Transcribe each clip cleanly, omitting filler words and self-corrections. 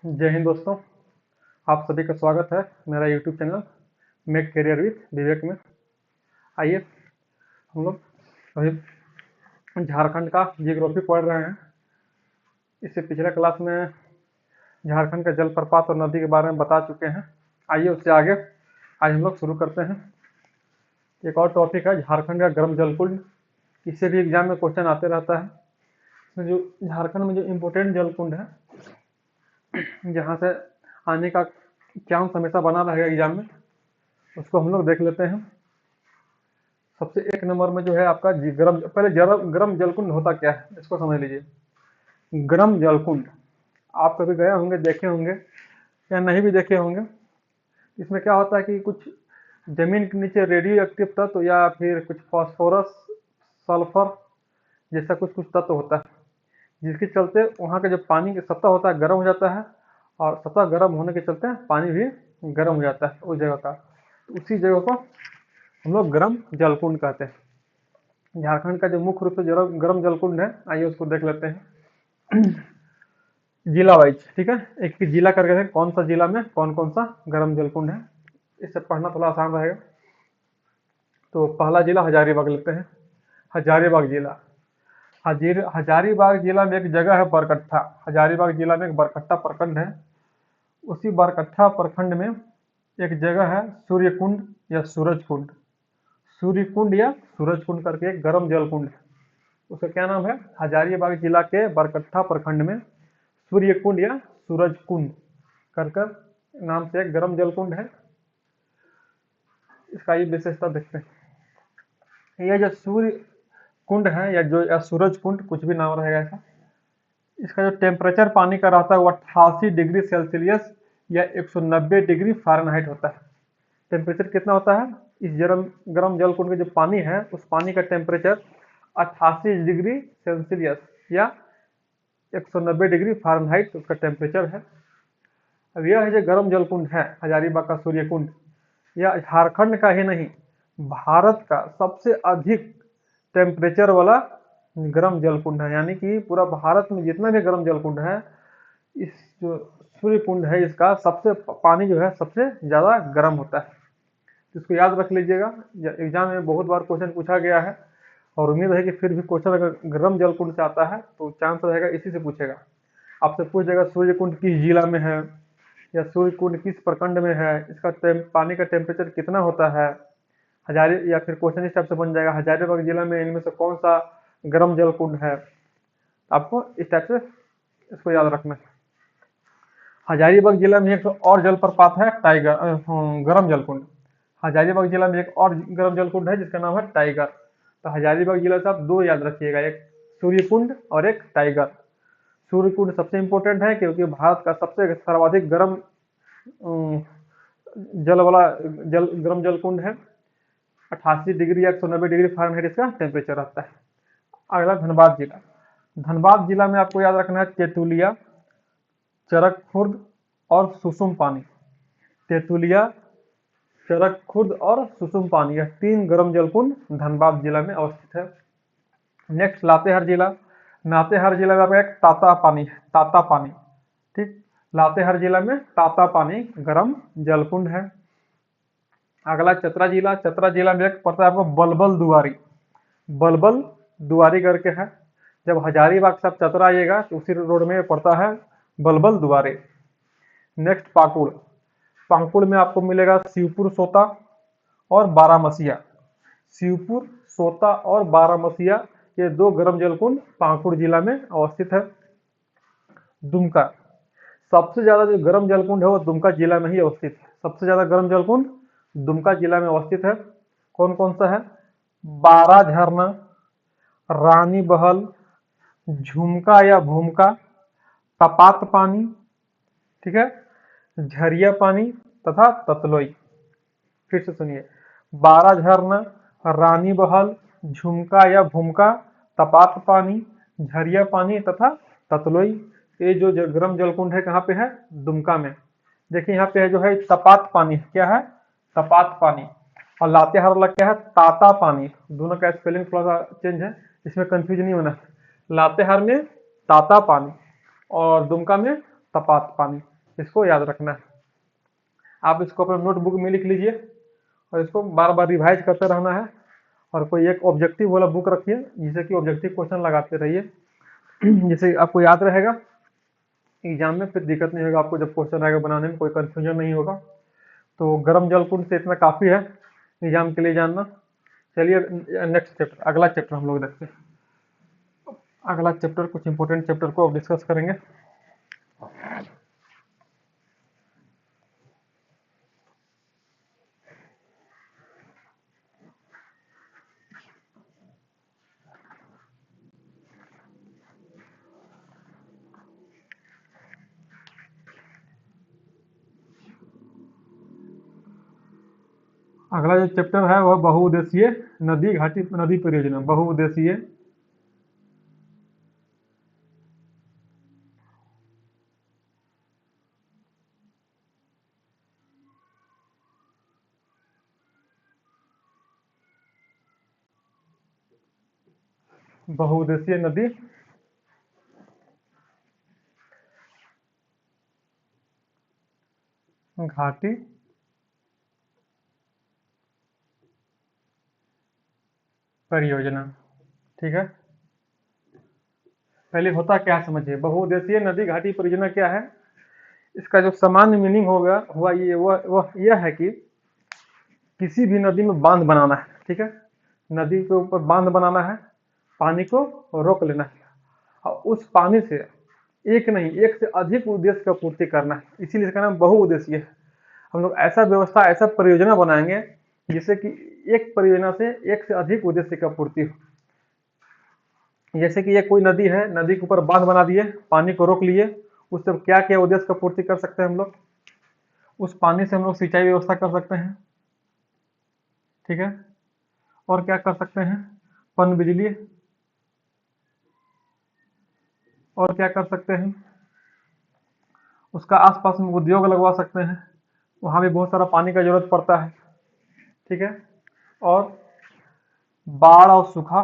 जय हिंद दोस्तों। आप सभी का स्वागत है मेरा YouTube channel make career with Vivek में। आइए हम लोग अभी झारखंड का जियोग्राफी पढ़ रहे हैं। इससे पिछले क्लास में झारखंड का जलप्रपात और नदी के बारे में बता चुके हैं। आइए उससे आगे आज हम लोग शुरू करते हैं। एक और टॉपिक है झारखंड का गर्म जलकुंड। इससे भी एग्जाम में क्वेश्चन आते रहता है। इसमें जो झारखंड में जो इम्पोर्टेंट जलकुंड है, जहाँ से आने का चांस हमेशा बना रहेगा एग्जाम में, उसको हम लोग देख लेते हैं। सबसे एक नंबर में जो है आपका गर्म जलकुंड होता क्या है, इसको समझ लीजिए। गर्म जलकुंड आप कभी गए होंगे, देखे होंगे या नहीं भी देखे होंगे। इसमें क्या होता है कि कुछ जमीन के नीचे रेडियो एक्टिव तत्व या फिर कुछ फास्फोरस, सल्फर जैसा कुछ तत्व होता है, जिसके चलते वहाँ का जो पानी की सतह होता है गर्म हो जाता है, और सतह गर्म होने के चलते पानी भी गर्म हो जाता है उस जगह का। उसी जगह को हम लोग गर्म जलकुंड कहते हैं। झारखंड का जो मुख्य रूप से गर्म जलकुंड है, आइए उसको देख लेते हैं जिला वाइज। ठीक है, एक जिला करके देखें कौन सा जिला में कौन कौन सा गर्म जलकुंड है। इससे पढ़ना थोड़ा आसान रहेगा। तो पहला जिला हजारीबाग लेते हैं। हजारीबाग जिला, हजारीबाग जिला में एक जगह है बरकट्ठा। हजारीबाग जिला में एक बरकट्ठा प्रखंड है। उसी बरकट्ठा प्रखंड में एक जगह है सूर्यकुंड या सूरज कुंड। सूर्यकुंड या सूरज कुंड करके एक गर्म जल कुंड है। उसका क्या नाम है? हजारीबाग जिला के बरकट्ठा प्रखंड में सूर्यकुंड या सूरज कुंड कर नाम से एक गर्म जल कुंड है। इसका ये विशेषता देखते हैं। यह जो सूर्य कुंड है या सूरज कुंड, कुछ भी नाम रहेगा ऐसा, इसका जो टेम्परेचर पानी का रहता है वो 88 डिग्री सेल्सियस या 190 डिग्री फ़ारेनहाइट होता है। टेम्परेचर कितना होता है? इस गर्म जल कुंड का जो पानी है, उस पानी का टेम्परेचर 88 डिग्री सेल्सियस या 190 डिग्री फ़ारेनहाइट उसका टेम्परेचर है। अब यह जो गर्म जल कुंड है हजारीबाग का सूर्य कुंड, यह झारखंड का ही नहीं, भारत का सबसे अधिक टेम्परेचर वाला गर्म जल कुंड है। यानी कि पूरा भारत में जितना भी गर्म जल कुंड है, इस जो सूर्य कुंड है इसका सबसे पानी जो है सबसे ज़्यादा गर्म होता है। इसको याद रख लीजिएगा, एग्जाम में बहुत बार क्वेश्चन पूछा गया है, और उम्मीद है कि फिर भी क्वेश्चन अगर गर्म जल कुंड से आता है तो चांस रहेगा इसी से पूछेगा। आपसे पूछ जाएगा सूर्य कुंड किस जिला में है, या सूर्य कुंड किस प्रखंड में है, इसका पानी का टेम्परेचर कितना होता है। या फिर क्वेश्चन इस टाइप से बन जाएगा, हजारीबाग जिला में इनमें से कौन सा गर्म जल कुंड है। आपको इस टाइप से इसको याद रखना है। हजारीबाग जिला में एक और जलप्रपात है गर्म जलकुंड। हजारीबाग जिला में एक और गर्म जलकुंड है जिसका नाम है टाइगर। तो हजारीबाग जिला से आप दो याद रखिएगा, एक सूर्यकुंड और एक टाइगर। सूर्यकुंड सबसे इंपॉर्टेंट है क्योंकि भारत का सबसे सर्वाधिक गर्म गर्म जलकुंड है। 88 डिग्री या 190 डिग्री फ़ारेनहाइट इसका टेम्परेचर रहता है। अगला धनबाद जिला। धनबाद जिला में आपको याद रखना है तेतुलिया, चरक खुर्द और सुसुम पानी। तेतुलिया, चरक खुर्द और सुसुम पानी, यह तीन गर्म जलकुंड धनबाद जिला में अवस्थित है। नेक्स्ट लातेहार जिला। लातेहार जिला में आपका एक ताता पानी है, ताता पानी। ठीक, लातेहार जिला में ताता पानी गर्म जलकुंड है। अगला चतरा जिला। चतरा जिला में एक पड़ता है आपको बलबल दुआरी। बलबल दुआरी करके है। जब हजारीबाग से आप चतरा आइएगा तो उसी रोड में पड़ता है बलबल दुआरी। नेक्स्ट पाकुड़। पाकुड़ में आपको मिलेगा शिवपुर सोता और बारामसिया। शिवपुर सोता और बारामसिया, ये दो गर्म जलकुंड पाकुड़ जिला में अवस्थित है। दुमका, सबसे ज्यादा जो गर्म जलकुंड है वो दुमका जिला में ही अवस्थित है। सबसे ज्यादा गर्म जलकुंड दुमका जिला में अवस्थित है। कौन कौन सा है? बारा झरना, रानी बहल, झुमका या भूमका, तपात पानी, ठीक है, झरिया पानी तथा ततलोई। फिर से सुनिए, बारा झरना, रानी बहल, झुमका या भूमका, तपात पानी, झरिया पानी तथा ततलोई। ये जो गर्म जलकुंड है कहाँ पे है? दुमका में। देखिए यहाँ पे है जो है तपात पानी, क्या है? तपात पानी। और लातेहार वाला क्या है? ताता पानी। दोनों का स्पेलिंग थोड़ा सा चेंज है, इसमें कंफ्यूज नहीं होना। लातेहार में ताता पानी और दुमका में तपात पानी। इसको याद रखना है। आप इसको अपने नोटबुक में लिख लीजिए और इसको बार बार रिवाइज करते रहना है। और कोई एक ऑब्जेक्टिव वाला बुक रखिए जिससे कि ऑब्जेक्टिव क्वेश्चन लगाते रहिए, जिससे आपको याद रहेगा एग्जाम में, फिर दिक्कत नहीं होगा आपको, जब क्वेश्चन आएगा बनाने में कोई कंफ्यूजन नहीं होगा। तो गर्म जल कुंड से इतना काफ़ी है एग्जाम के लिए जानना। चलिए नेक्स्ट चैप्टर, अगला चैप्टर हम लोग देखते हैं। अगला चैप्टर, कुछ इंपॉर्टेंट चैप्टर को अब डिस्कस करेंगे। अगला जो चैप्टर है वह बहुउद्देशीय नदी घाटी नदी परियोजना। बहुउद्देशीय बहुउद्देशीय नदी घाटी परियोजना। ठीक है, पहले होता क्या समझिए। बहुउद्देशीय नदी घाटी परियोजना क्या है, इसका जो सामान्य मीनिंग होगा हुआ ये वह यह है कि किसी भी नदी में बांध बनाना है। ठीक है, नदी के ऊपर बांध बनाना है, पानी को रोक लेना है और उस पानी से एक नहीं एक से अधिक उद्देश्य का पूर्ति करना है, इसीलिए इसका नाम बहुउद्देशीय है। हम लोग ऐसा व्यवस्था, ऐसा परियोजना बनाएंगे जिससे कि एक परियोजना से एक से अधिक उद्देश्य का पूर्ति हो। जैसे कि ये कोई नदी है, नदी के ऊपर बांध बना दिए, पानी को रोक लिए, उससे क्या क्या उद्देश्य का पूर्ति कर सकते हैं हम लोग। उस पानी से हम लोग सिंचाई व्यवस्था कर सकते हैं। ठीक है, और क्या कर सकते हैं, पन बिजली, और क्या कर सकते हैं, उसका आसपास में उद्योग लगवा सकते हैं, वहां भी बहुत सारा पानी का जरूरत पड़ता है। ठीक है, और बाढ़ और सूखा,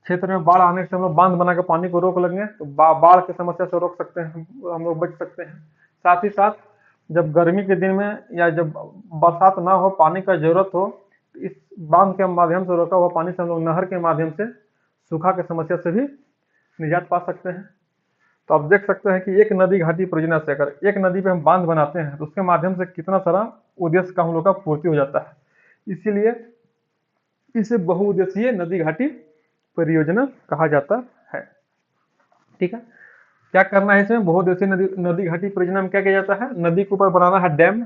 क्षेत्र में बाढ़ आने से हम लोग बांध बना के पानी को रोक लेंगे तो बाढ़ की समस्या से रोक सकते हैं, हम लोग बच सकते हैं। साथ ही साथ जब गर्मी के दिन में या जब बरसात ना हो, पानी का जरूरत हो, तो इस बांध के माध्यम से रोका हुआ पानी से हम लोग नहर के माध्यम से सूखा की समस्या से भी निजात पा सकते हैं। तो आप देख सकते हैं कि एक नदी घाटी परियोजना से अगर एक नदी पे हम बांध बनाते हैं तो उसके माध्यम से कितना सारा उद्देश्य का हम लोग का पूर्ति हो जाता है। इसीलिए इसे बहुउद्देशीय नदी घाटी परियोजना कहा जाता है। ठीक है, क्या करना है इसमें, बहुउद्देशीय नदी घाटी परियोजना में क्या किया जाता है, नदी के ऊपर बनाना है डैम,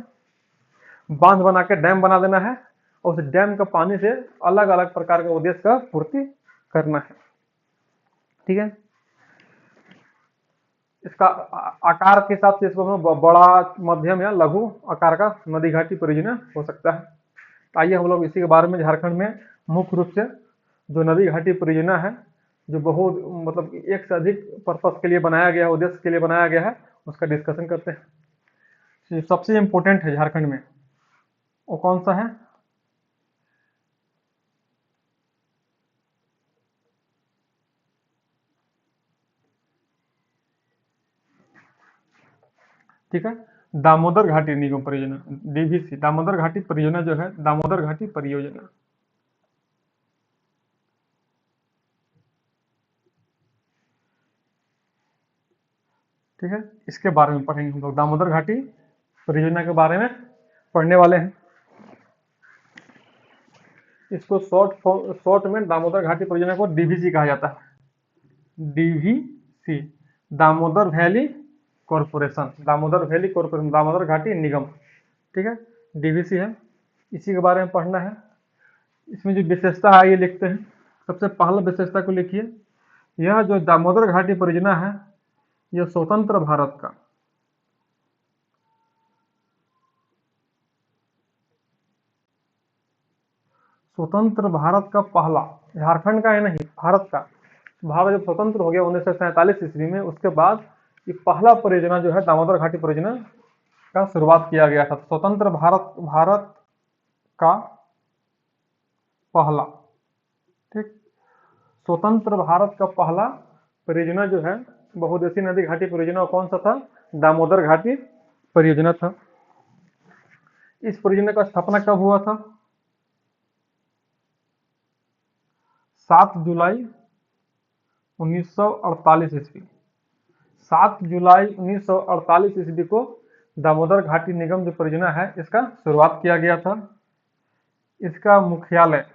बांध बना के डैम बना देना है और उस डैम का पानी से अलग अलग प्रकार के उद्देश्य का पूर्ति करना है। ठीक है, इसका आकार के हिसाब से इसको हम बड़ा, मध्यम या लघु आकार का नदी घाटी परियोजना हो सकता है। आइए हम लोग इसी के बारे में झारखंड में मुख्य रूप से जो नदी घाटी परियोजना है, जो बहुत मतलब एक से अधिक पर्पस के लिए बनाया गया है, उद्देश्य के लिए बनाया गया है, उसका डिस्कशन करते हैं। जो सबसे इम्पोर्टेंट है झारखंड में वो कौन सा है, ठीक है, दामोदर घाटी निगम परियोजना, डीवीसी, दामोदर घाटी परियोजना जो है, दामोदर घाटी परियोजना। ठीक है, इसके बारे में पढ़ेंगे हम लोग, दामोदर घाटी परियोजना के बारे में पढ़ने वाले हैं। इसको शॉर्ट में दामोदर घाटी परियोजना को डीवीसी कहा जाता है। DVC, Damodar valley corporation, Damodar valley corporation, Damodar घाटी निगम। ठीक है, डीवीसी है, इसी के बारे में पढ़ना है। इसमें जो विशेषता है ये लिखते हैं। सबसे पहला विशेषता को लिखिए, यह जो दामोदर घाटी परियोजना है यह स्वतंत्र भारत का स्वतंत्र भारत का पहला, झारखंड का है नहीं, भारत का, भारत जब स्वतंत्र हो गया 1947 ईस्वी में, उसके बाद ये पहला परियोजना जो है दामोदर घाटी परियोजना का शुरुआत किया गया था। स्वतंत्र भारत का पहला, ठीक, स्वतंत्र भारत का पहला परियोजना जो है बहुउद्देशीय नदी घाटी परियोजना कौन सा था? दामोदर घाटी परियोजना था। इस परियोजना का स्थापना कब हुआ था? 7 जुलाई 1948 ईस्वी। 7 जुलाई 1948 ईस्वी को दामोदर घाटी निगम जो परियोजना है इसका शुरुआत किया गया था। इसका मुख्यालय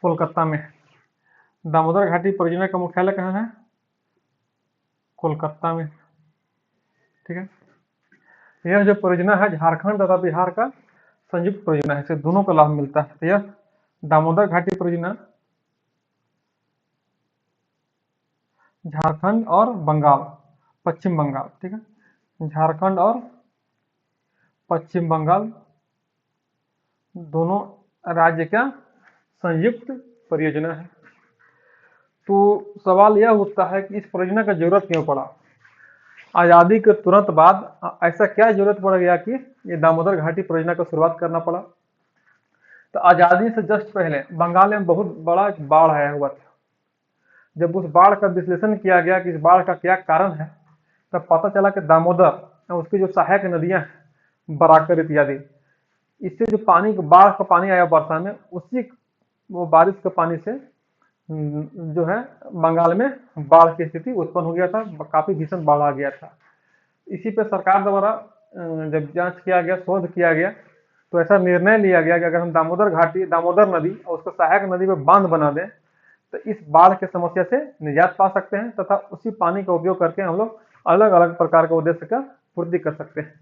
कोलकाता में है। दामोदर घाटी परियोजना का मुख्यालय कहाँ है? कोलकाता में। ठीक है, यह जो परियोजना है झारखंड तथा बिहार का संयुक्त परियोजना है, इससे दोनों को लाभ मिलता है। तो यह दामोदर घाटी परियोजना झारखंड और बंगाल, पश्चिम बंगाल, ठीक है, झारखंड और पश्चिम बंगाल दोनों राज्य का संयुक्त परियोजना है। तो सवाल यह उठता है कि इस परियोजना का जरूरत क्यों पड़ा? आज़ादी के तुरंत बाद ऐसा क्या जरूरत पड़ गया कि ये दामोदर घाटी परियोजना का शुरुआत करना पड़ा? तो आज़ादी से जस्ट पहले बंगाल में बहुत बड़ा बाढ़ आया हुआ था। जब उस बाढ़ का विश्लेषण किया गया कि इस बाढ़ का क्या कारण है, तब पता चला कि दामोदर और उसकी जो सहायक नदियां हैं बराकर इत्यादि, इससे जो पानी बाढ़ का पानी आया वर्षा में, उसी वो बारिश के पानी से जो है बंगाल में बाढ़ की स्थिति उत्पन्न हो गया था, काफी भीषण बाढ़ आ गया था। इसी पे सरकार द्वारा जब जांच किया गया, शोध किया गया, तो ऐसा निर्णय लिया गया कि अगर हम दामोदर घाटी, दामोदर नदी और उसको सहायक नदी में बांध बना दें तो इस बाढ़ के समस्या से निजात पा सकते हैं तथा उसी पानी का उपयोग करके हम लोग अलग अलग प्रकार के उद्देश्य का पूर्ति कर सकते हैं।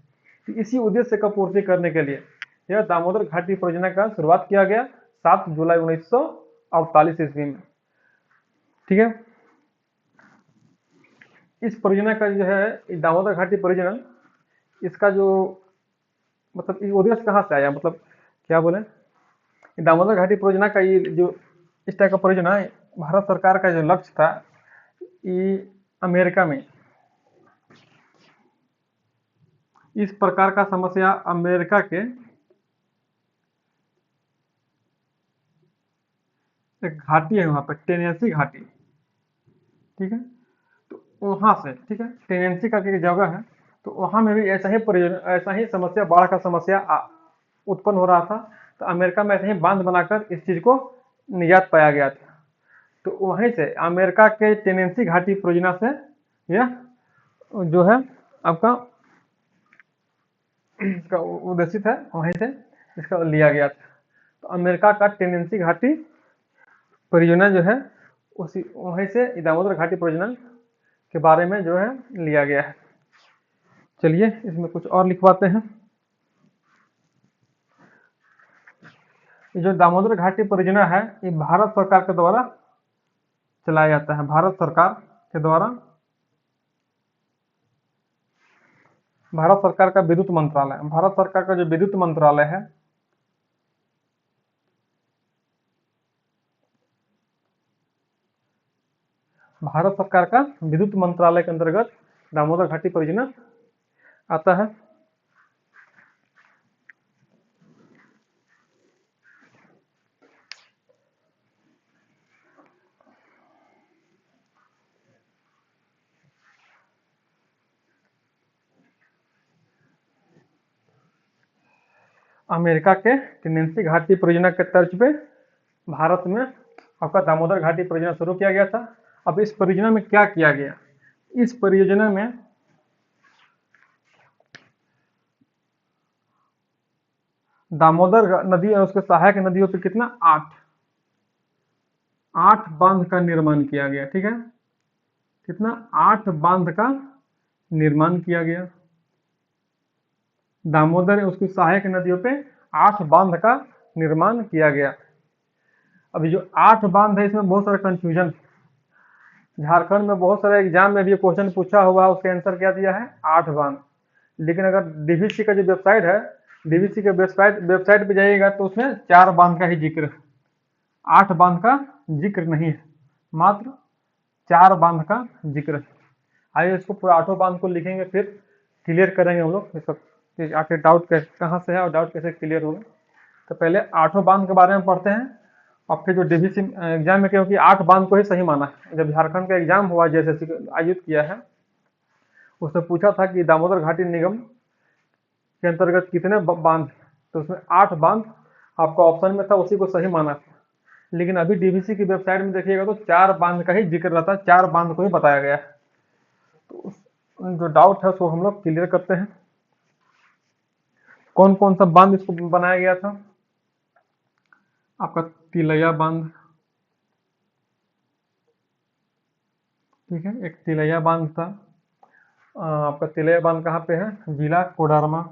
तो इसी उद्देश्य का पूर्ति करने के लिए यह दामोदर घाटी परियोजना का शुरुआत किया गया 7 जुलाई 1948 ईस्वी में। ठीक है, इस परियोजना का जो है दामोदर घाटी परियोजना, इसका जो मतलब ये उद्देश्य कहाँ से आया, मतलब क्या बोले, दामोदर घाटी परियोजना का ये जो इस टाइप का परियोजना भारत सरकार का जो लक्ष्य था, ये अमेरिका में इस प्रकार का समस्या अमेरिका के एक घाटी है वहां पर, टेनेसी घाटी, ठीक है, तो वहां से, ठीक है, टेनेसी का एक जगह है, तो वहां में भी ऐसा ही परियोजना, ऐसा ही समस्या, बाढ़ का समस्या उत्पन्न हो रहा था। तो अमेरिका में ऐसे ही बांध बनाकर इस चीज को निजात पाया गया था। तो वहीं से अमेरिका के टेनेसी घाटी परियोजना से यह जो है आपका इसका उद्देशित है, वहीं से इसका लिया गया था। तो अमेरिका का टेनेसी घाटी परियोजना जो है उसी वहीं से दामोदर घाटी परियोजना के बारे में जो है लिया गया है। चलिए इसमें कुछ और लिखवाते हैं। ये जो दामोदर घाटी परियोजना है ये भारत सरकार के द्वारा चलाया जाता है। भारत सरकार के द्वारा, भारत सरकार का विद्युत मंत्रालय, भारत सरकार का जो विद्युत मंत्रालय है भारत सरकार का विद्युत मंत्रालय के अंतर्गत दामोदर घाटी परियोजना आता है। अमेरिका के टेनेसी घाटी परियोजना के तर्ज पे भारत में आपका दामोदर घाटी परियोजना शुरू किया गया था। अब इस परियोजना में क्या किया गया, इस परियोजना में दामोदर नदी और उसके सहायक नदियों पे कितना 8 बांध का निर्माण किया गया। ठीक है, कितना 8 बांध का निर्माण किया गया। दामोदर उसकी सहायक नदियों पे 8 बांध का निर्माण किया गया। अभी जो 8 बांध है इसमें बहुत सारा कंफ्यूजन, झारखंड में बहुत सारे एग्जाम में भी क्वेश्चन पूछा हुआ है, उसका आंसर क्या दिया है 8 बांध। लेकिन अगर डीवीसी का जो वेबसाइट है, डीवीसी के वेबसाइट पे जाइएगा तो उसमें 4 बांध का ही जिक्र है, 8 बांध का जिक्र नहीं है, मात्र 4 बांध का जिक्र है। आइए इसको पूरा 8 बांध को लिखेंगे, फिर क्लियर करेंगे हम लोग इसका आखिर डाउट कहाँ से है और डाउट कैसे क्लियर होगा। तो पहले 8 बांध के बारे में पढ़ते हैं और फिर जो डीवीसी एग्जाम में क्योंकि 8 बांध को ही सही माना है। जब झारखंड का एग्जाम हुआ जैसे आयोजित किया है, उसने पूछा था कि दामोदर घाटी निगम के अंतर्गत कितने बांध, तो उसमें 8 बांध आपका ऑप्शन में था, उसी को सही माना था। लेकिन अभी डीवीसी की वेबसाइट में देखिएगा तो 4 बांध का ही जिक्र रहता है, 4 बांध को ही बताया गया है। तो जो डाउट है उसको हम लोग क्लियर करते हैं। कौन कौन सा बांध इसको बनाया गया था? आपका तिलैया बांध, ठीक है, एक तिलैया बांध था। आपका तिलैया बांध कहाँ पे है? जिला कोडरमा।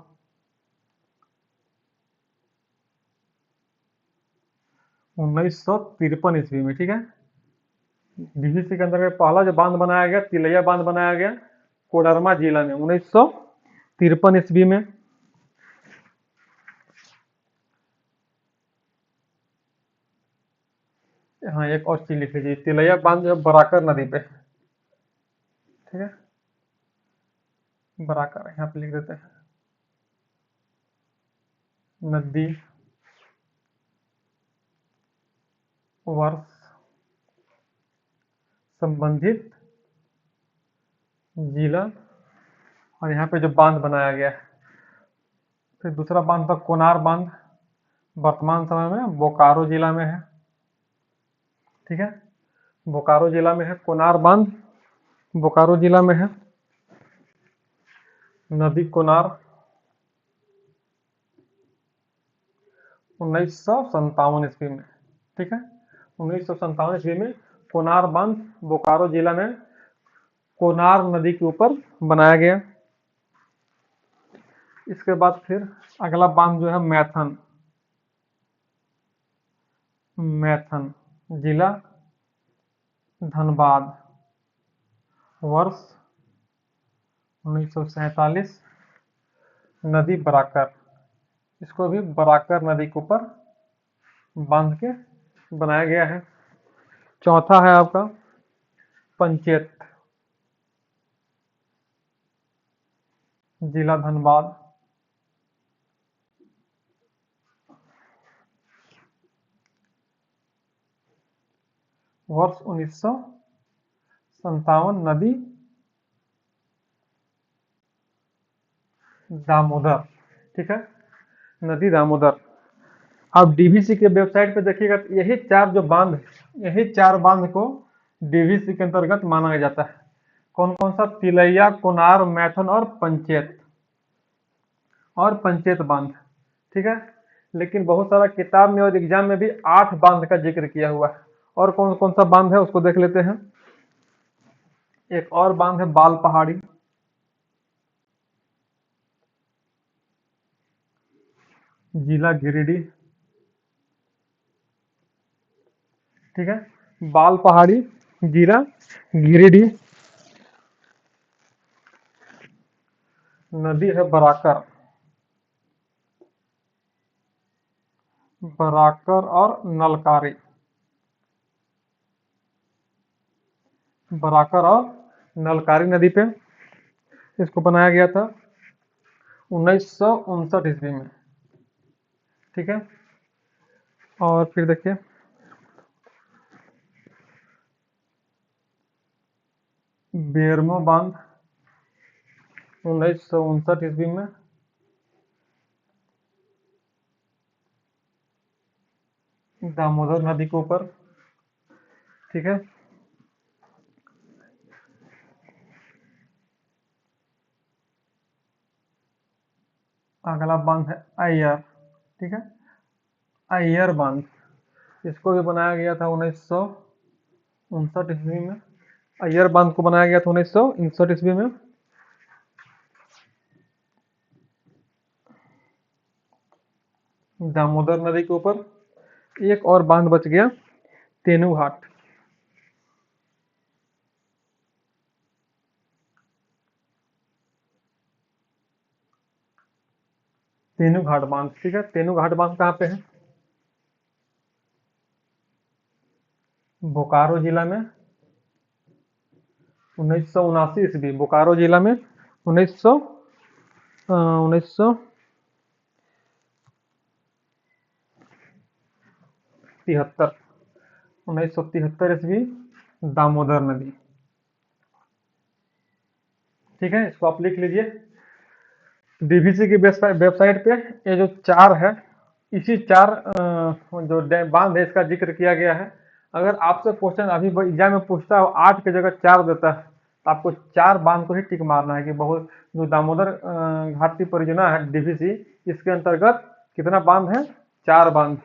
1953 ईस्वी में, ठीक है। डीवीसी के अंदर पहला जो बांध बनाया गया, तिलैया बांध बनाया गया कोडरमा जिला में 1953 ईस्वी में। हाँ, एक और चीज लिख लीजिए, तिलैया बांध जो बराकर नदी पे, ठीक है, बराकर यहाँ पे लिख देते हैं। नदी, वर्ष, संबंधित जिला, और यहाँ पे जो बांध बनाया गया है। फिर दूसरा बांध था कोनार बांध, वर्तमान समय में बोकारो जिला में है, ठीक है, बोकारो जिला में है कोनार बांध, बोकारो जिला में है। नदी कोनार, 1957 ईस्वी में, ठीक है, 1957 ईस्वी में कोनार बांध बोकारो जिला में कोनार नदी के ऊपर बनाया गया। इसके बाद फिर अगला बांध जो है मैथन, मैथन जिला धनबाद, वर्ष 1947, नदी बराकर, इसको भी बराकर नदी के ऊपर बांध के बनाया गया है। चौथा है आपका पंचेत, जिला धनबाद, वर्ष 1957, नदी दामोदर, ठीक है, नदी दामोदर। आप डीवीसी के वेबसाइट पे देखिएगा तो यही 4 जो बांध, यही 4 बांध को डीवीसी के अंतर्गत माना जाता है। कौन कौन सा? तिलैया, कोनार, मैथन और पंचेत बांध, ठीक है। लेकिन बहुत सारा किताब में और एग्जाम में भी 8 बांध का जिक्र किया हुआ है। और कौन कौन सा बांध है उसको देख लेते हैं। एक और बांध है बाल पहाड़ी, जिला गिरिडीह, ठीक है, बाल पहाड़ी, जिला गिरिडीह। नदी है बराकर, बराकर और नलकारी, बराकर और नलकारी नदी पे इसको बनाया गया था 1959 ईस्वी में, ठीक है। और फिर देखिए बेरमो बांध 1959 ईस्वी में, दामोदर नदी के ऊपर, ठीक है। अगला बांध है अय्यर, ठीक है, अय्यर बांध, इसको भी बनाया गया था 1959 ईस्वी में। अय्यर बांध को बनाया गया था 1959 ईस्वी में। दामोदर नदी के ऊपर। एक और बांध बच गया, तेनूघाट, तेनूघाट बांध, ठीक है। तेनूघाट बांध कहाँ पे है? बोकारो जिला में 1979 ईस्वी, बोकारो जिला में 1973, 1973 ईस्वी दामोदर नदी। ठीक है, इसको आप लिख लीजिए। डीवीसी की वेबसाइट पे ये जो चार है, इसी चार जो बांध है इसका जिक्र किया गया है। अगर आपसे क्वेश्चन अभी एग्जाम में पूछता है 8 की जगह 4 देता है, तो आपको 4 बांध को ही टिक मारना है कि बहुत जो दामोदर घाटी परियोजना है डीवीसी, इसके अंतर्गत कितना बांध है, 4 बांध।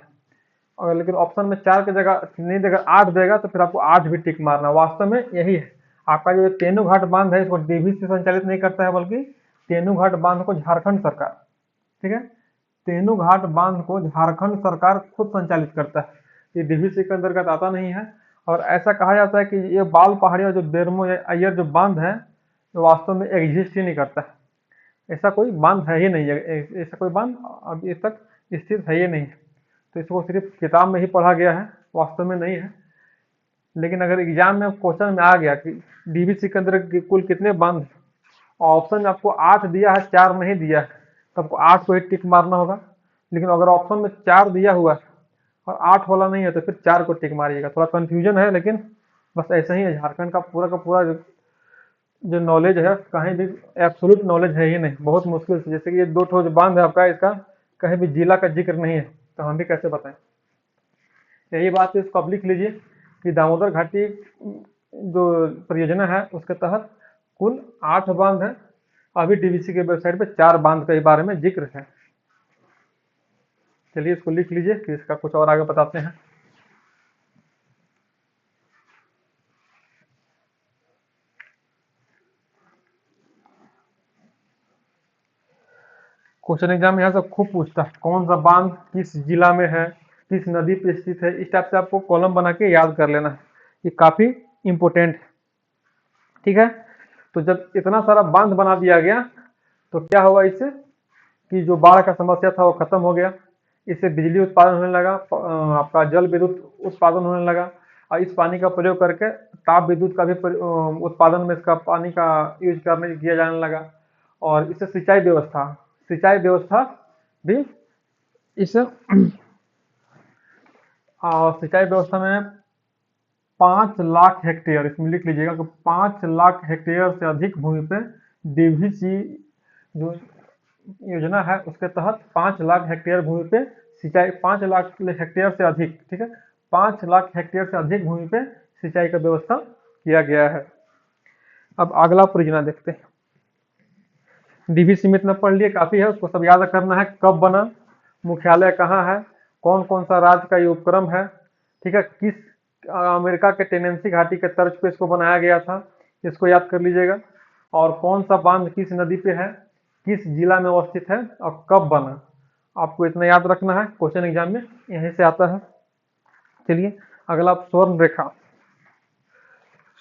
और लेकिन ऑप्शन में 4 की जगह नहीं देगा, 8 देगा, तो फिर आपको 8 भी टिक मारना। वास्तव में यही है आपका जो तेनू घाट बांध है, इसको डीवीसी संचालित नहीं करता है, बल्कि तेनू घाट बांध को झारखंड सरकार, ठीक है, तेनू घाट बांध को झारखंड सरकार खुद संचालित करता है, ये डीवीसी के अंतर्गत आता नहीं है। और ऐसा कहा जाता है कि ये बाल पहाड़ी और जो बेरमो या अय्यर जो बांध है, तो वास्तव में एग्जिस्ट ही नहीं करता है। ऐसा कोई बांध है ही नहीं है, ऐसा कोई बांध अभी तक स्थित है ही नहीं है। तो इसको सिर्फ किताब में ही पढ़ा गया है, वास्तव में नहीं है। लेकिन अगर एग्जाम में क्वेश्चन में आ गया कि डीवीसी के अंदर कुल कितने बांध हैं, ऑप्शन में आपको 8 दिया है, 4 नहीं दिया है, तो आपको 8 को ही टिक मारना होगा। लेकिन अगर ऑप्शन में 4 दिया हुआ है और 8 वाला नहीं है, तो फिर 4 को टिक मारिएगा। थोड़ा कंफ्यूजन है, लेकिन बस ऐसा ही है। झारखंड का पूरा जो नॉलेज है, कहीं भी एब्सोल्यूट नॉलेज है ही नहीं, बहुत मुश्किल से। जैसे कि ये 2 ठो जो बांध है आपका, इसका कहीं भी जिला का जिक्र नहीं है, तो हम भी कैसे बताएं। यही बात है, इसको आप लिख लीजिए कि दामोदर घाटी जो परियोजना है उसके तहत कुल 8 बांध है। अभी डीवीसी के वेबसाइट पे 4 बांध के बारे में जिक्र है। चलिए इसको लिख लीजिए, कि इसका कुछ और आगे बताते हैं। क्वेश्चन एग्जाम यहाँ से खूब पूछता है, कौन सा बांध किस जिला में है, किस नदी पे स्थित है। इस टाइप से आपको कॉलम बना के याद कर लेना है, ये काफी इंपोर्टेंट है। ठीक है, तो जब इतना सारा बांध बना दिया गया, तो क्या हुआ इससे कि जो बाढ़ का समस्या था वो खत्म हो गया। इससे बिजली उत्पादन होने लगा, आपका जल विद्युत उत्पादन होने लगा, और इस पानी का प्रयोग करके ताप विद्युत का भी उत्पादन में इसका पानी का यूज करने किया जाने लगा। और इससे सिंचाई व्यवस्था भी इस सिंचाई व्यवस्था में 5 लाख हेक्टेयर, इसमें लिख लीजिएगा कि 5 लाख हेक्टेयर से अधिक भूमि पे डीवीसी जो योजना है उसके तहत 5 लाख हेक्टेयर भूमि पे सिंचाई, 5 लाख हेक्टेयर से अधिक, ठीक है, 5 लाख हेक्टेयर से अधिक भूमि पे सिंचाई का व्यवस्था किया गया है। अब अगला परियोजना देखते हैं। डीवीसी में इतना पढ़ लिए, काफी है, उसको सब याद करना है। कब बना, मुख्यालय कहाँ है, कौन कौन सा राज्य का ये उपक्रम है, ठीक है, किस अमेरिका के टेनेंसी घाटी के तर्ज पे इसको बनाया गया था, इसको याद कर लीजिएगा। और कौन सा बांध किस नदी पे है, किस जिला में अवस्थित है, और कब बना, आपको इतना याद रखना है, क्वेश्चन एग्जाम में यहीं से आता है। चलिए अगला स्वर्ण रेखा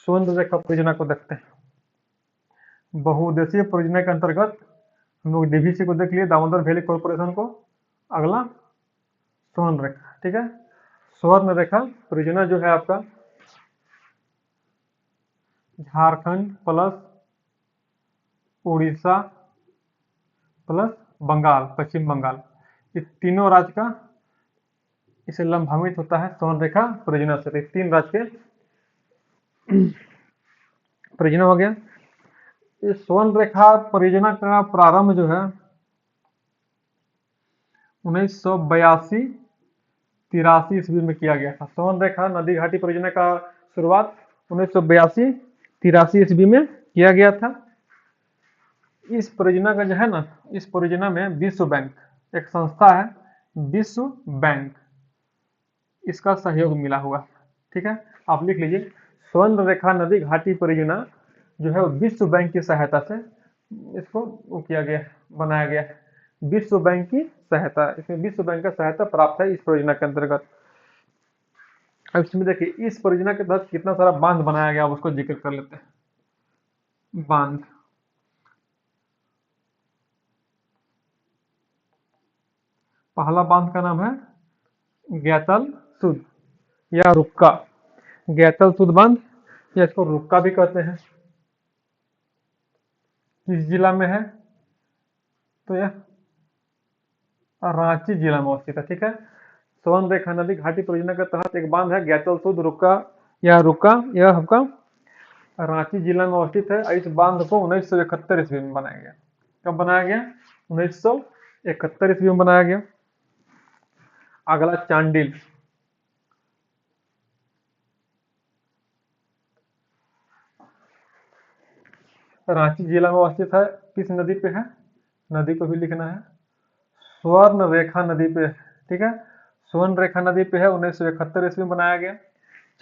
परियोजना को देखते हैं। बहुउद्देशीय परियोजना के अंतर्गत हम लोग डीवीसी को देख लिए, दामोदर वैली कॉर्पोरेशन को। अगला स्वर्ण रेखा, ठीक है, स्वर्ण रेखा परियोजना जो है आपका झारखंड प्लस उड़ीसा प्लस बंगाल, पश्चिम बंगाल, इस तीनों राज्य का इसे लंबान्वित होता है स्वर्ण रेखा परियोजना से। 3 राज्य के परियोजना हो गया। इस स्वर्ण रेखा परियोजना का प्रारंभ जो है 1982-83 ईस्वी में किया गया था। स्वर्ण रेखा नदी घाटी परियोजना का शुरुआत 1982-83 ईस्वी में किया गया था। इस परियोजना का जो है ना, इस परियोजना में विश्व बैंक एक संस्था है, विश्व बैंक, इसका सहयोग मिला हुआ, ठीक है, आप लिख लीजिए। स्वर्ण रेखा नदी घाटी परियोजना जो है विश्व बैंक की सहायता से इसको वो किया गया, बनाया गया है, विश्व बैंक की सहायता, इसमें विश्व बैंक का सहायता प्राप्त है इस परियोजना के अंतर्गत। अब इसमें देखिए इस परियोजना के तहत कितना सारा बांध बनाया गया, उसको जिक्र कर लेते हैं। बांध, पहला बांध का नाम है गैतल सुद या रुक्का, गैतल सुद बांध, या इसको रुक्का भी कहते हैं। किस जिला में है, तो यह रांची जिला में अवस्थित है, ठीक है। स्वर्ण रेखा नदी घाटी परियोजना के तहत एक बांध है गैतलसूद रुका। यह आपका रांची जिला में अवस्थित है। इस बांध को 1971 ईस्वी में बनाया गया। कब बनाया गया? 1971 ईस्वी में बनाया गया। अगला चांडिल। रांची जिला में अवस्थित है। किस नदी पे है? नदी को भी लिखना है। स्वर्ण रेखा नदी पे, ठीक है, स्वर्ण रेखा नदी पे है। 1971 ईस्वी में बनाया गया।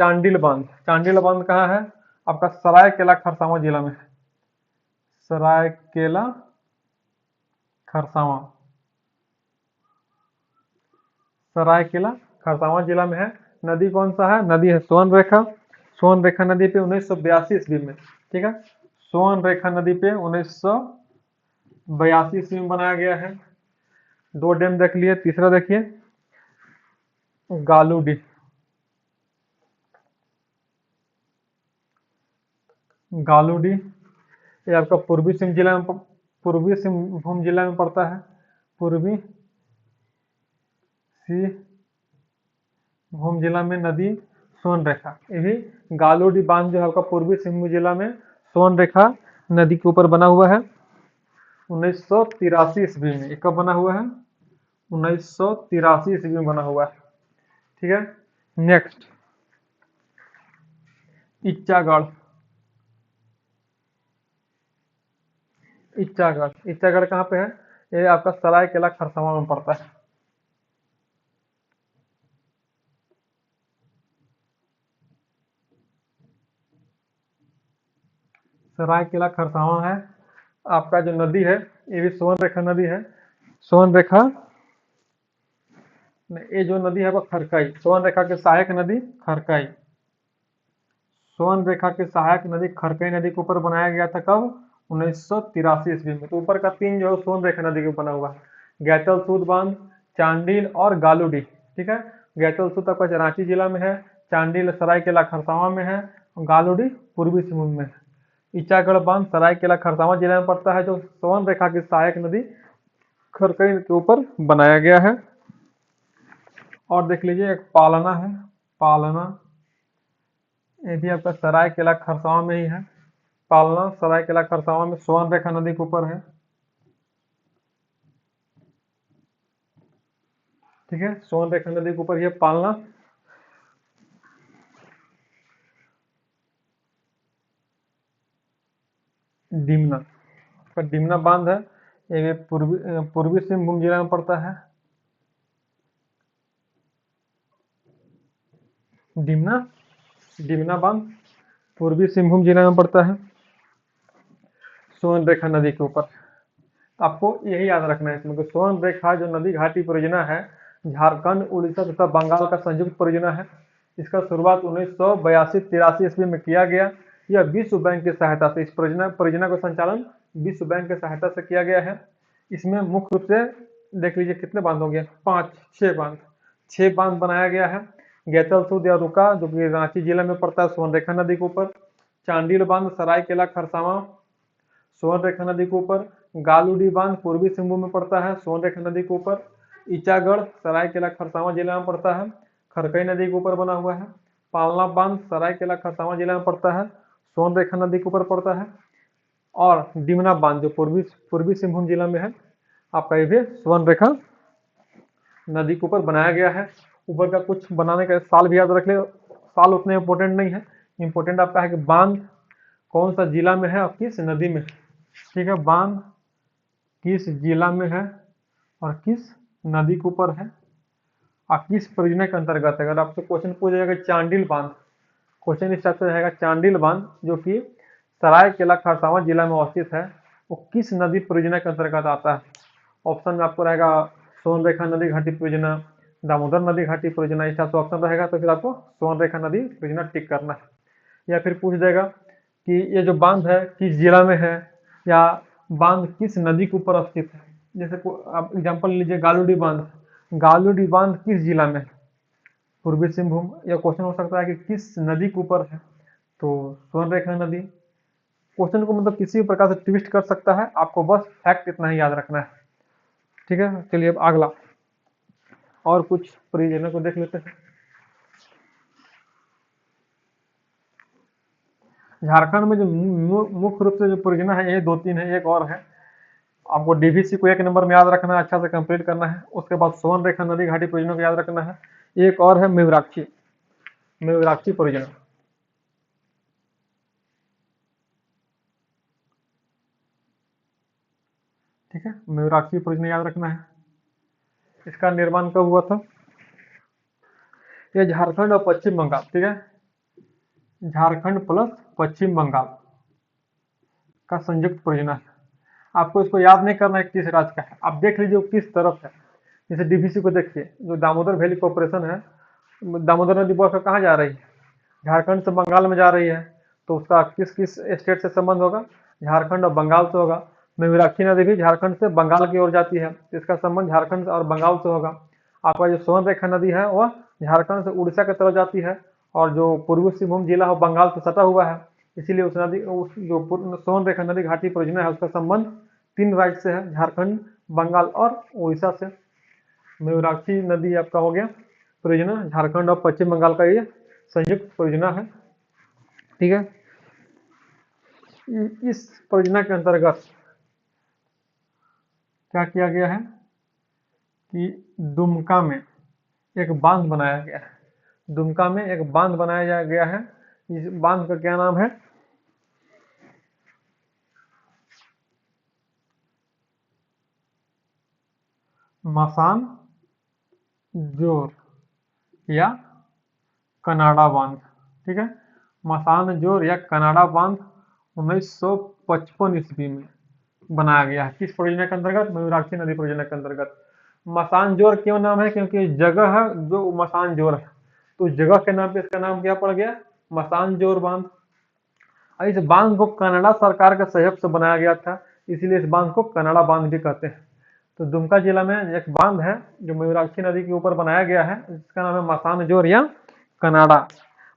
चांडिल बांध। चांडिल बांध कहाँ है? आपका सरायकेला खरसावां जिला में है। सरायकेला खरसावां, सरायकेला खरसावां जिला में है। नदी कौन सा है? नदी है स्वर्ण रेखा। स्वर्ण रेखा नदी पे 1982 ईस्वी में, ठीक है, स्वर्ण रेखा नदी पे 1982 ईस्वी में बनाया गया है। 2 डैम देख लिए। तीसरा देखिए गालूडी। गालूडी ये आपका पूर्वी सिंहभूम जिला में पड़ता है। पूर्वी सिंहभूम जिला में नदी स्वर्ण रेखा। ये भी गालूडी बांध जो है आपका पूर्वी सिंहभूम जिला में स्वर्ण रेखा नदी के ऊपर बना हुआ है 1983 ईस्वी में। कब बना हुआ है? 1983 ईस्वी में बना हुआ है, ठीक है। नेक्स्ट इच्चागढ़। इच्चागढ़ कहाँ पे है? ये आपका सरायकेला खरसावां में पड़ता है। सरायकेला खरसावां है। आपका जो नदी है ये भी स्वर्ण रेखा नदी है। स्वर्ण रेखा, ये जो नदी है वो खरकई, स्वर्ण रेखा के सहायक नदी खरकई। स्वर्ण रेखा के सहायक नदी खरकई नदी के ऊपर बनाया गया था। कब? 1983 ईस्वी में। तो ऊपर का 3 जो है स्वर्ण रेखा नदी के बना हुआ है। गैतलसूद बांध, चांडिल और गालूडी, ठीक है। गैतलसूद आपका रांची जिला में है। चांडिल सरायकेला खरसावां में है। गालूडी पूर्वी सिंहभूम में है। इच्चागढ़ बांध सरायकेला खरसावां जिला में पड़ता है, जो स्वर्ण रेखा की सहायक नदी खरकई के ऊपर बनाया गया है। और देख लीजिए एक पालना है। पालना ये भी आपका सरायकेला खरसावां में ही है। पालना सरायकेला खरसावां में स्वर्ण रेखा नदी के ऊपर है, ठीक है। स्वर्ण रेखा नदी के ऊपर ये पालना। डिमना, का डिमना बांध है। ये पूर्वी सिंहभूम जिला में पड़ता है। डिमना बांध पूर्वी सिंहभूम जिला में पड़ता है, स्वर्ण रेखा नदी के ऊपर। आपको यही याद रखना है इसमें कि स्वर्ण रेखा जो नदी घाटी परियोजना है झारखंड, उड़ीसा तथा बंगाल का संयुक्त परियोजना है। इसका शुरुआत 1982-83 ईस्वी में किया गया। यह विश्व बैंक की सहायता से, इस परियोजना का संचालन विश्व बैंक की सहायता से किया गया है। इसमें मुख्य रूप से देख लीजिए कितने बांध हो गए? 6 बांध बनाया गया है। गैतलसूद या रुका जो कि रांची जिला में पड़ता है स्वर्ण रेखा नदी के ऊपर। चांडिल बांध सरायकेला खरसावां स्वर्ण रेखा नदी के ऊपर। गालूडी बांध पूर्वी सिंहभूम में पड़ता है, स्वर्ण रेखा नदी के ऊपर। इच्चागढ़ सरायकेला खरसावां जिला में पड़ता है, खरकई नदी के ऊपर बना हुआ है। पालना बांध सरायकेला खरसावां जिला में पड़ता है, स्वर्ण रेखा नदी के ऊपर पड़ता है। और डिमना बांध जो पूर्वी सिंहभूम जिला में है, आपका ये भी स्वर्ण रेखा नदी के ऊपर बनाया गया है। ऊपर का कुछ बनाने का साल भी याद रख ले। साल उतने इंपॉर्टेंट नहीं है, इंपॉर्टेंट आपका है कि बांध कौन सा जिला में है और किस नदी में है, ठीक है। बांध किस जिला में है और किस नदी के ऊपर है और किस परियोजना के अंतर्गत है। अगर आपसे क्वेश्चन पूछा जाएगा चांडिल बांध, क्वेश्चन इस टाइप से रहेगा चांडिल बांध जो कि सरायकेला खरसावां जिला में अवस्थित है, वो किस नदी परियोजना के अंतर्गत आता है। ऑप्शन में आपको रहेगा स्वर्ण रेखा नदी घाटी परियोजना, दामोदर नदी घाटी परियोजना, इस टाइप से ऑप्शन रहेगा। तो फिर आपको स्वर्ण रेखा नदी परियोजना टिक करना है। या फिर पूछ देगा कि ये जो बांध है किस जिला में है या बांध किस नदी के ऊपर स्थित है। जैसे आप एग्जांपल लीजिए गालूडी बांध, गालूडी बांध किस जिला में है? पूर्वी सिंहभूम। या क्वेश्चन हो सकता है कि किस नदी के ऊपर है, तो स्वर्ण रेखा नदी। क्वेश्चन को मतलब किसी भी प्रकार से ट्विस्ट कर सकता है, आपको बस फैक्ट इतना ही याद रखना है, ठीक है। चलिए अब अगला और कुछ परियोजना को देख लेते हैं। झारखंड में जो मुख्य रूप से जो परियोजना है ये 2-3 है, एक और है। आपको डीवीसी को 1 नंबर में याद रखना है, अच्छा से कंप्लीट करना है। उसके बाद सोन रेखा नदी घाटी परियोजना को याद रखना है। एक और है मयूराक्षी परियोजना। ठीक है, मयूराक्षी परियोजना याद रखना है। इसका निर्माण कब हुआ था? ये झारखंड और पश्चिम बंगाल, ठीक है, झारखंड प्लस पश्चिम बंगाल का संयुक्त परियोजना है। आपको इसको याद नहीं करना है किस राज्य का है, आप देख लीजिए किस तरफ है। जैसे डीवीसी को देखिए, जो दामोदर वैली कॉर्पोरेशन है, दामोदर नदी बह कर कहाँ जा रही है? झारखंड से बंगाल में जा रही है। तो उसका किस किस स्टेट से संबंध होगा? झारखंड और बंगाल से होगा। मयूराक्षी नदी भी झारखंड से बंगाल की ओर जाती है, तो इसका संबंध झारखंड और बंगाल से होगा। आपका जो सोन रेखा नदी है वह झारखंड से उड़ीसा की तरफ जाती है, और जो पूर्वी सिंहभूम जिला है बंगाल से सटा हुआ है। इसीलिए उस नदी, उस जो सोन रेखा नदी घाटी परियोजना है, उसका संबंध 3 राज्य से है, झारखंड, बंगाल और उड़ीसा से। मयूराक्षी नदी आपका हो गया परियोजना, झारखंड और पश्चिम बंगाल का ये संयुक्त परियोजना है। ठीक है, इस परियोजना के अंतर्गत क्या किया गया है कि दुमका में एक बांध बनाया गया है। दुमका में एक बांध बनाया गया है। इस बांध का क्या नाम है? मसान जोर या कनाडा बांध। ठीक है, मसान जोर या कनाडा बांध 1955 ईस्वी में बनाया गया है। किस परियोजना के अंतर्गत? मयूराक्षी नदी परियोजना के अंतर्गत। मसान जोर क्यों नाम है? क्योंकि जगह है जो मसान जोर है, तो जगह के नाम पे इसका नाम क्या पड़ गया? मसान जोर बांध। इस बांध को कनाडा सरकार के सहयोग से बनाया गया था, इसीलिए इस बांध को कनाडा बांध भी कहते हैं। तो दुमका जिला में एक बांध है जो मयूराक्षी नदी के ऊपर बनाया गया है, जिसका नाम है मसान जोर या कनाडा।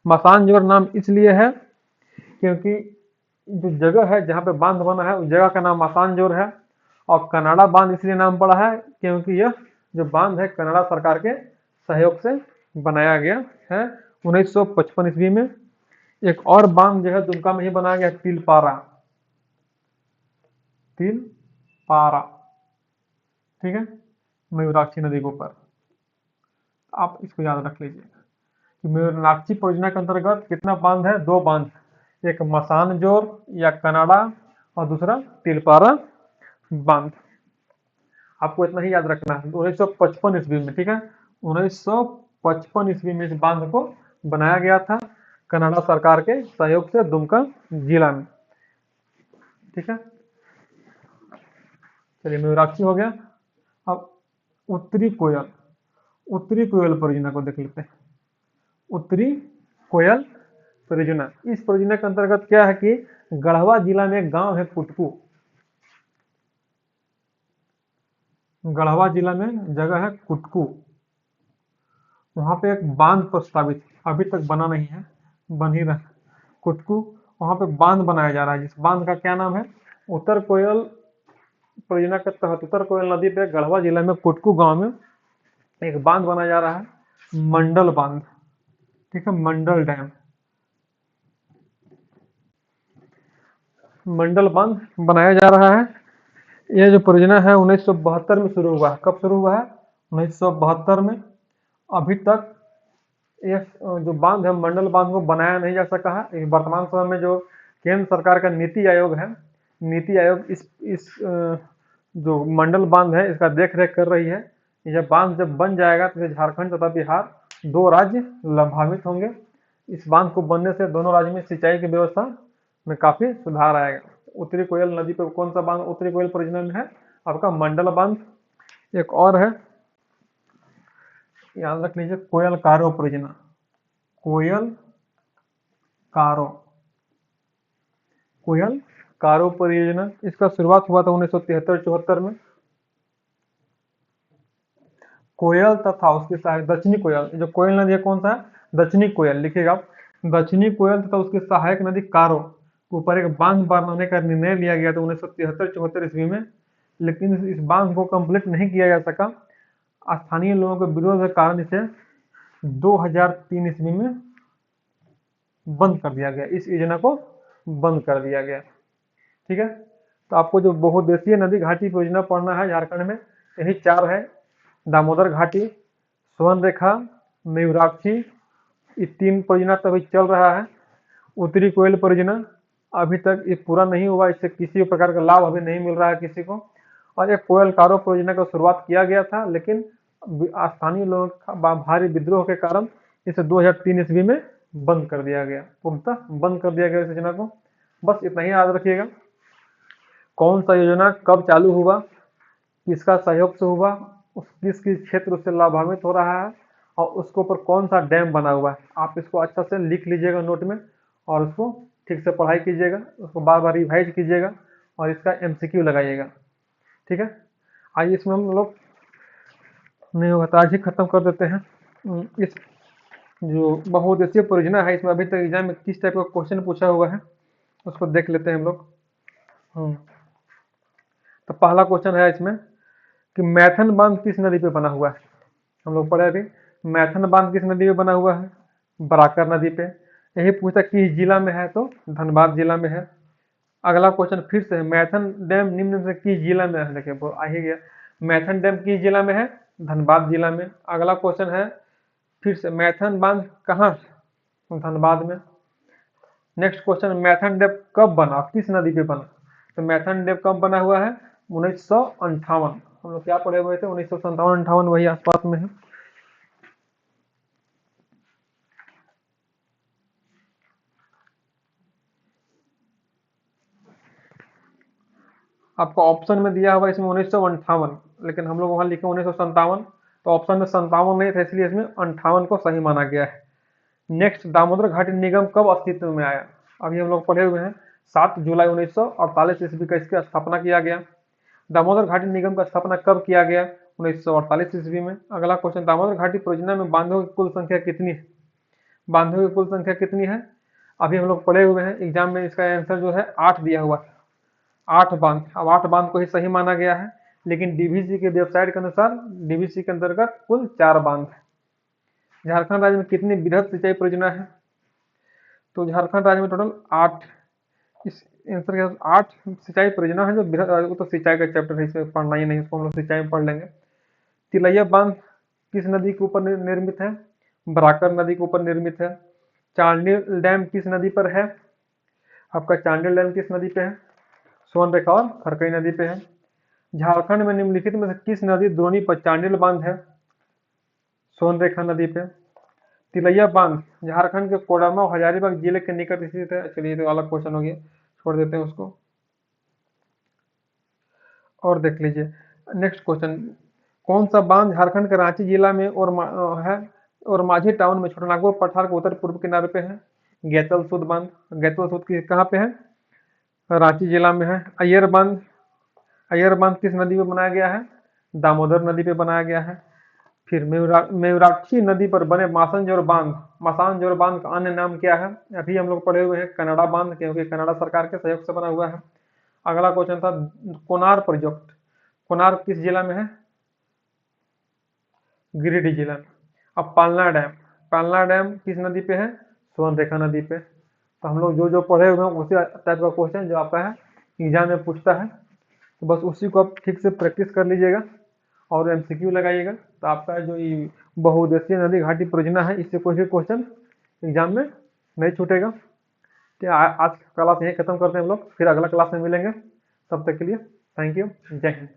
मसान जोर नाम इसलिए है क्योंकि जो जगह है जहाँ पे बांध बना है उस जगह का नाम मसान जोर है, और कनाडा बांध इसलिए नाम पड़ा है क्योंकि यह जो बांध है कनाडा सरकार के सहयोग से बनाया गया है 1955 ईस्वी में। एक और बांध जो है दुमका में ही बनाया गया, तिलपारा। ठीक है, मयूराक्षी नदी के ऊपर। आप इसको याद रख लीजिए कि मयूराक्षी परियोजना के अंतर्गत कितना बांध है? 2 बांध, एक मसान जोर या कनाडा और दूसरा तिलपारा बांध। आपको इतना ही याद रखना है। 1955 ईस्वी में, ठीक है, 1955 ईस्वी में इस बांध को बनाया गया था कनाडा सरकार के सहयोग से दुमका जिला में। ठीक है, चलिए मयूराक्षी हो गया। अब उत्तरी कोयल परियोजना को देख लेते हैं। उत्तरी कोयल परियोजना, इस परियोजना के अंतर्गत क्या है कि गढ़वा जिला में एक गांव है कुटकू। गढ़वा जिला में जगह है कुटकू, वहां पे एक बांध प्रस्तावित, अभी तक बना नहीं है, बन ही रहा कुटकू। वहां पे बांध बनाया जा रहा है, जिस बांध का क्या नाम है? उत्तर कोयल परियोजना के तहत उत्तर कोयल नदी पे गढ़वा जिला में कुटकू गांव में एक बांध बनाया जा रहा है, मंडल बांध। ठीक है, मंडल डैम, मंडल बांध बनाया जा रहा है। यह जो परियोजना है 1972 में शुरू हुआ है। कब शुरू हुआ है? 1972 में। अभी तक यह जो बांध है मंडल बांध को बनाया नहीं जा सका है। वर्तमान समय में जो केंद्र सरकार का नीति आयोग है, नीति आयोग इस जो मंडल बांध है इसका देख रेख कर रही है। यह बांध जब बन जाएगा तो झारखंड तथा बिहार 2 राज्य लाभान्वित होंगे। इस बांध को बनने से दोनों राज्य में सिंचाई की व्यवस्था में काफी सुधार आएगा। उत्तरी कोयल नदी पर कौन सा बांध उत्तरी कोयल परियोजना में है? आपका मंडल बांध। एक और है, याद रख लीजिए, कोयल कारो परियोजना। कोयल कारो परियोजना, इसका शुरुआत हुआ था 1973-74 में। कोयल तथा उसके सहायक दक्षिणी कोयल, जो कोयल नदी है कौन सा है? दक्षिणी कोयल, लिखिएगा आप। दक्षिणी कोयल तथा उसकी सहायक नदी कारो के ऊपर एक बांध बनाने का निर्णय लिया गया था 1973-74 ईस्वी में, लेकिन इस बांध को कंप्लीट नहीं किया जा सका। स्थानीय लोगों के विरोध के कारण इसे 2003 ईस्वी में बंद कर दिया गया, इस योजना को बंद कर दिया गया। ठीक है, तो आपको जो बहुउद्देशीय नदी घाटी परियोजना पढ़ना है झारखंड में, यही 4 है। दामोदर घाटी, स्वर्ण रेखा, मयूराक्षी, ये 3 परियोजना तो अभी चल रहा है। उत्तरी कोयल परियोजना अभी तक ये पूरा नहीं हुआ, इससे किसी भी प्रकार का लाभ अभी नहीं मिल रहा है किसी को। और एक कोयल कारो परियोजना का शुरुआत किया गया था, लेकिन स्थानीय लोगों का भारी विद्रोह के कारण इसे 2003 ईस्वी में बंद कर दिया गया, पूर्णतः बंद कर दिया गया इस योजना को। बस इतना ही याद रखिएगा। कौन सा योजना कब चालू हुआ, किसका सहयोग से हुआ, किस किस क्षेत्र उससे लाभान्वित हो रहा है, और उसके ऊपर कौन सा डैम बना हुआ है, आप इसको अच्छा से लिख लीजिएगा नोट में, और उसको ठीक से पढ़ाई कीजिएगा, उसको बार बार रिवाइज कीजिएगा, और इसका MCQ लगाइएगा। ठीक है, आइए इसमें हम लोग नहीं होगा तो आज ही खत्म कर देते हैं। इस जो बहुउद्देशीय परियोजना है, इसमें अभी तक एग्जाम में किस टाइप का क्वेश्चन पूछा हुआ है उसको देख लेते हैं हम लोग। तो पहला क्वेश्चन है इसमें कि मैथन बांध किस नदी पे बना हुआ है। हम लोग पढ़े अभी, मैथन बांध किस नदी पे बना हुआ है, बराकर नदी पे। यही पूछा किस जिला में है, तो धनबाद जिला में है। अगला क्वेश्चन फिर से, मैथन डैम निम्न से किस जिला में है, देखिए आ ही गया, मैथन डैम किस जिला में है, धनबाद जिला में। अगला क्वेश्चन है फिर से, मैथन बांध कहाँ, धनबाद में। नेक्स्ट क्वेश्चन, मैथन डैम कब बना, किस नदी पे बना, तो मैथन डैम कब बना हुआ है, 1958। हम लोग क्या पढ़े हुए थे, 1957-58 वही आसपास में है। आपको ऑप्शन में दिया हुआ इसमें 1958, लेकिन हम लोग वहां लिखे 1957, तो ऑप्शन में 57 नहीं था, इसलिए इसमें 58 को सही माना गया है। नेक्स्ट, दामोदर घाटी निगम कब अस्तित्व में आया, अभी हम लोग पढ़े हुए हैं 7 जुलाई 1948 ईस्वी का इसकी स्थापना किया गया। दामोदर घाटी निगम का स्थापना कब किया गया, 1948 ईस्वी में। अगला क्वेश्चन, दामोदर घाटी परियोजना में बांधों की कुल संख्या कितनी है, बांधों की कुल संख्या कितनी है, अभी हम लोग पढ़े हुए हैं, एग्जाम में इसका आंसर जो है 8 दिया हुआ है, 8 बांध। अब 8 बांध को ही सही माना गया है, लेकिन DVC के वेबसाइट के अनुसार DVC के अंतर्गत कुल 4 बांध है। झारखंड राज्य में कितनी वृहद सिंचाई परियोजना है, तो झारखंड राज्य में टोटल 8, इस आंसर के 8 सिंचाई परियोजना है जो वृहद, वो तो सिंचाई का चैप्टर है, इसमें पढ़ना ही नहीं, इसको हम लोग सिंचाई में पढ़ लेंगे। तिलैया बांध किस नदी के ऊपर निर्मित है, बराकर नदी के ऊपर निर्मित है। चांडिल डैम किस नदी पर है, आपका चांडिल डैम किस नदी पे है, स्वर्ण रेखा और खरकई नदी पे है। झारखंड में निम्नलिखित में से किस नदी द्रोणी पर चांडिल बांध है, स्वर्ण रेखा नदी पे। तिलैया बांध झारखंड के कोडरमा और हजारीबाग जिले के निकट स्थित है। चलिए तो अलग क्वेश्चन हो गया, छोड़ देते हैं उसको और देख लीजिए। नेक्स्ट क्वेश्चन, कौन सा बांध झारखंड के रांची जिला में है और माझी टाउन में छोटानागपुर पठार के उत्तर पूर्व किनारे पे है। गैतल सूद बांध, गैतल सूद की कहाँ पे है, रांची जिला में है। अय्यर बांध, अय्यर बांध किस नदी पे बनाया गया है, दामोदर नदी पे बनाया गया है। फिर मयूराक्षी नदी पर बने मासनजोर बांध, मासानजोर बांध का अन्य नाम क्या है, अभी हम लोग पढ़े हुए हैं कनाडा बांध, क्योंकि कनाडा सरकार के सहयोग से बना हुआ है। अगला क्वेश्चन था कोनार प्रोजेक्ट, कोनार किस जिला में है, गिरिडीह जिला में। अब पालना डैम किस नदी पे है, स्वर्ण रेखा नदी पे। तो हम लोग जो जो पढ़े हुए हैं उसी टाइप का क्वेश्चन जो आपका है एग्जाम में पूछता है, तो बस उसी को आप ठीक से प्रैक्टिस कर लीजिएगा और MCQ लगाइएगा, तो आपका जो ये बहुउद्देशीय नदी घाटी परियोजना है, इससे कोई भी क्वेश्चन एग्जाम में नहीं छूटेगा। तो आज क्लास यहीं खत्म करते हैं हम लोग, फिर अगला क्लास में मिलेंगे, तब तक के लिए थैंक यू, जय हिंद।